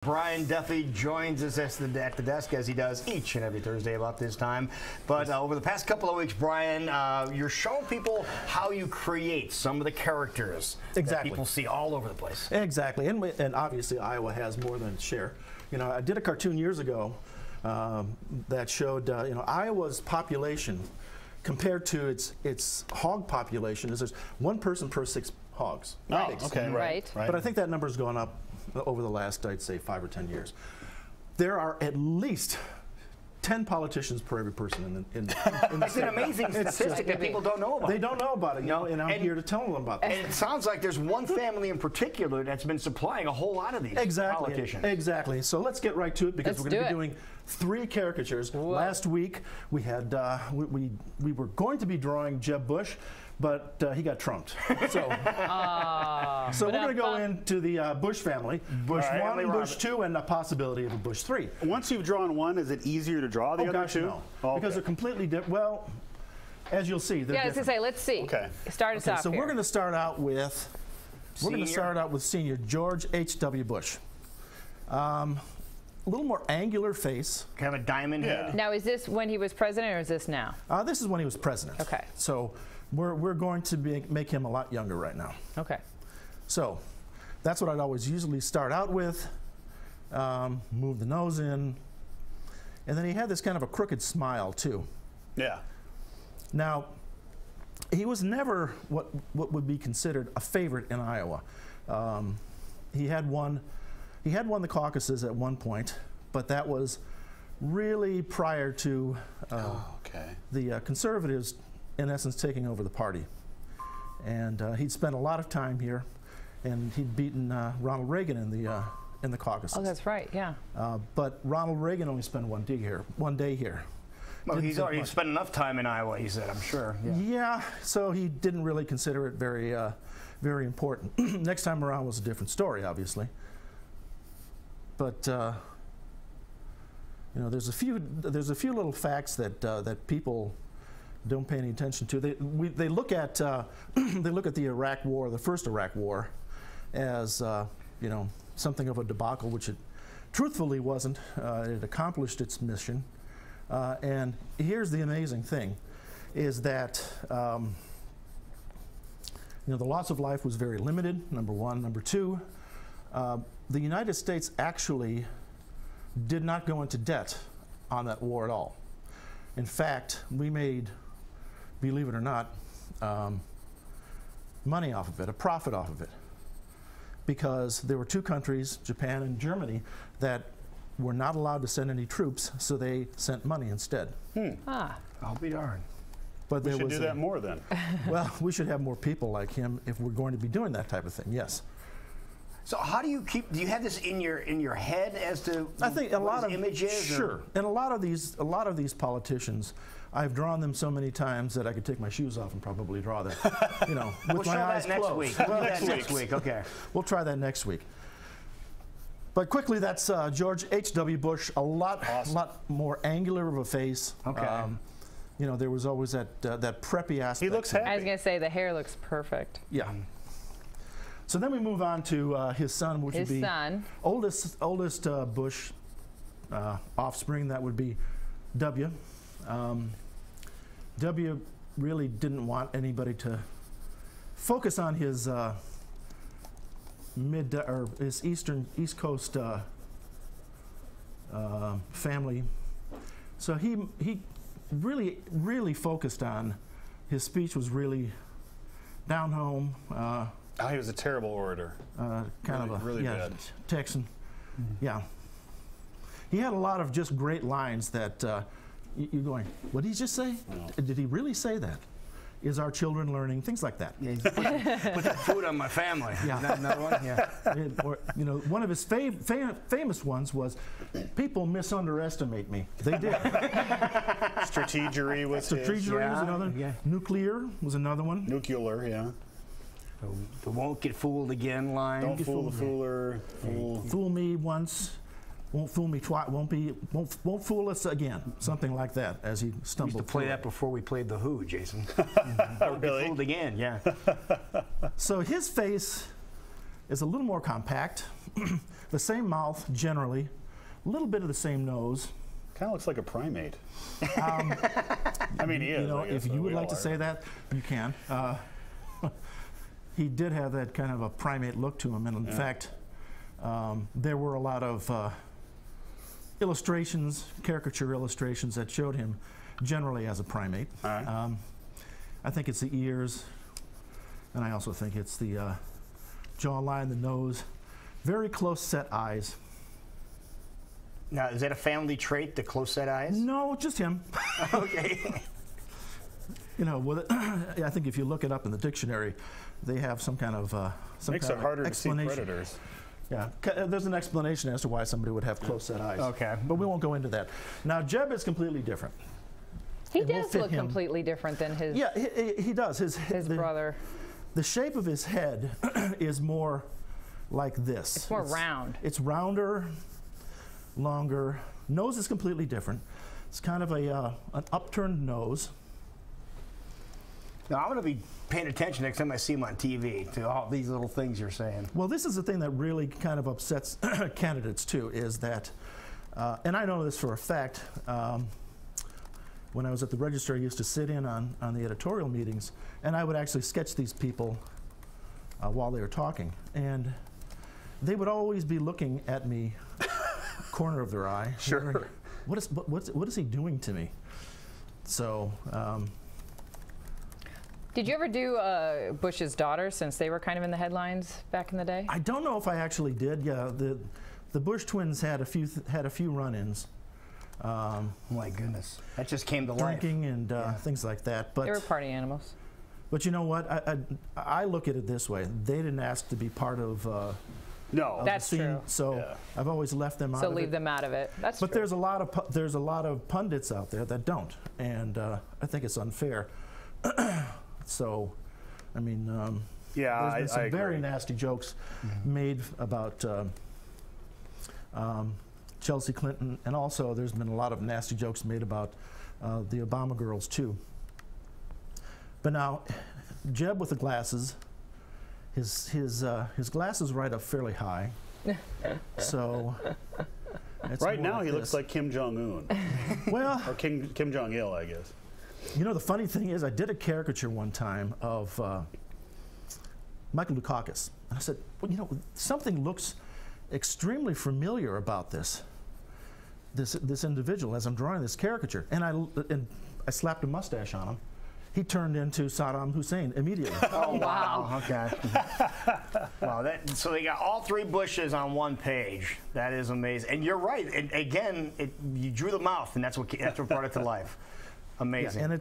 Brian Duffy joins us at the desk as he does each and every Thursday about this time. But over the past couple of weeks, Brian, you're showing people how you create some of the characters that people see all over the place. Exactly, and obviously Iowa has more than its share. You know, I did a cartoon years ago that showed you know, Iowa's population compared to its hog population is there's 1 person per 6 hogs. Oh, okay, right. But I think that number's gone up over the last, I'd say, 5 or 10 years. There are at least 10 politicians per every person in the It's an amazing statistic that people don't know about. They don't know about it, you know, and I'm here to tell them about that. And it sounds like there's one family in particular that's been supplying a whole lot of these politicians. Exactly. So let's get right to it because we're going to be doing 3 caricatures. Whoa. Last week we had we were going to be drawing Jeb Bush, but he got trumped. So, so we're going to go into the Bush family, Bush 1, Bush 2, and the possibility of a Bush 3. Once you've drawn one, is it easier to draw the other two? No. Oh, because they're completely different. Well, as you'll see, they're I was going to say, let's see. Okay. Start us off so here. we're going to start out with Senior George H.W. Bush. A little more angular face. Kind of a diamond head. Now, is this when he was president, or is this now? This is when he was president. Okay. So we're going to make him a lot younger right now. Okay. So that's what I'd always usually start out with. Move the nose in. And then he had this kind of a crooked smile, too. Yeah. Now, he was never what would be considered a favorite in Iowa. He had won the caucuses at one point, but that was really prior to the conservatives, in essence, taking over the party. And he'd spent a lot of time here, and he'd beaten Ronald Reagan in the caucuses. Oh, that's right, yeah. But Ronald Reagan only spent one day here. Well, he's already spent enough time in Iowa, he said, I'm sure. Yeah, so he didn't really consider it very, very important. Next time around was a different story, obviously. But you know, there's a few little facts that people don't pay any attention to. They look at the Iraq War, the first Iraq War, as you know, something of a debacle, which it truthfully wasn't. It accomplished its mission. And here's the amazing thing, is that you know, the loss of life was very limited, number one. Number two, the United States actually did not go into debt on that war at all. In fact, we made, believe it or not, money off of it, a profit off of it, because there were 2 countries, Japan and Germany, that were not allowed to send any troops, so they sent money instead. I'll be darned. But we should do that more then. Well, we should have more people like him if we're going to be doing that type of thing, yes. So how do you have this in your head as to I think a lot of images? Sure. And a lot of these politicians, I've drawn them so many times that I could take my shoes off and probably draw them. You know, with my eyes closed. Well, next week. Okay. We'll try that next week. But quickly, that's George H.W. Bush. A lot more angular of a face. Okay. You know, there was always that preppy aspect. He looks happy. I was going to say, the hair looks perfect. Yeah. So then we move on to his son, which would be oldest Bush offspring. That would be W. W really didn't want anybody to focus on his his East Coast family. So he really focused on, his speech was really down home. He was a terrible orator. Really bad. Texan. Yeah. He had a lot of just great lines that you're going, what did he just say? No. Did he really say that? Is our children learning? Things like that. Yeah, put that food on my family. Yeah. Is that another one? Yeah. Or, you know, one of his famous ones was, people misunderestimate me. They did. Strategery was another. Yeah. Nuclear was another one. Nuclear, yeah. The won't get fooled again line. Don't fool the fooler. Fool me once, won't fool me twice. Won't fool us again. Something like that. As he stumbled. We used to play that before we played the Who, Jason. Really? Fooled again, yeah. So his face is a little more compact. the same mouth generally, a little bit of the same nose. Kind of looks like a primate. I mean, he is. You know, I guess, if you would we like all to are. say that, you can. He did have that kind of a primate look to him, and in fact, there were a lot of illustrations, caricature illustrations that showed him generally as a primate. All right. I think it's the ears, and I also think it's the jawline, the nose, very close set eyes. Now, is that a family trait, the close set eyes? No, just him. Okay. You know, with it, I think if you look it up in the dictionary, they have some kind of Makes kind it of harder to see explanation. predators. Yeah, there's an explanation as to why somebody would have close set eyes. Okay. But we won't go into that. Now, Jeb is completely different. He It will does fit look him. completely different than his Yeah, he does. his brother. The shape of his head is more like this. It's more round. It's rounder, longer. Nose is completely different. It's kind of an upturned nose. Now, I'm going to be paying attention next time I see him on TV to all these little things you're saying. Well, this is the thing that really kind of upsets candidates too, is that, and I know this for a fact, when I was at the Register, I used to sit in on the editorial meetings, and I would actually sketch these people while they were talking. And they would always be looking at me, corner of their eye. Sure. Wondering, what is he doing to me? So, Did you ever do Bush's daughter, since they were kind of in the headlines back in the day? I don't know if I actually did. Yeah, the Bush twins had a few run-ins. My goodness. That just came to life. Drinking and things like that. But They were party animals. But you know what? I look at it this way. They didn't ask to be part of No. That's the scene, true. so Yeah. I've always left them out So of leave it. them out of it. That's But true. there's a lot of pundits out there that don't, and I think it's unfair. So, I mean, Yeah, there's been some I very agree. nasty jokes made about Chelsea Clinton, and also there's been a lot of nasty jokes made about the Obama girls too. But now, Jeb with the glasses, his glasses right up fairly high. So it's Right more now, he this. looks like Kim Jong-un. Well, Or Kim Jong-il, I guess. you know, the funny thing is, I did a caricature one time of Michael Dukakis. And I said, well, you know, something looks extremely familiar about this individual as I'm drawing this caricature. And I slapped a mustache on him. He turned into Saddam Hussein immediately. Oh, wow. Okay. Wow. So they got all three Bushes on one page. That is amazing. And you're right. Again, you drew the mouth, and that's what brought it to life. Amazing. And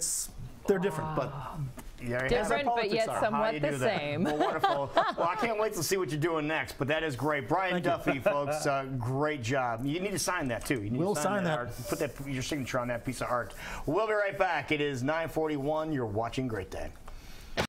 they're different, but Yeah, Different, but politics yet are. How somewhat you the do that. same. Well, wonderful. Well, I can't wait to see what you're doing next, but that is great. Brian Duffy, folks, great job. You need to sign that, too. You need We'll to sign that. art. Put your signature on that piece of art. We'll be right back. It is 9:41. You're watching Great Day.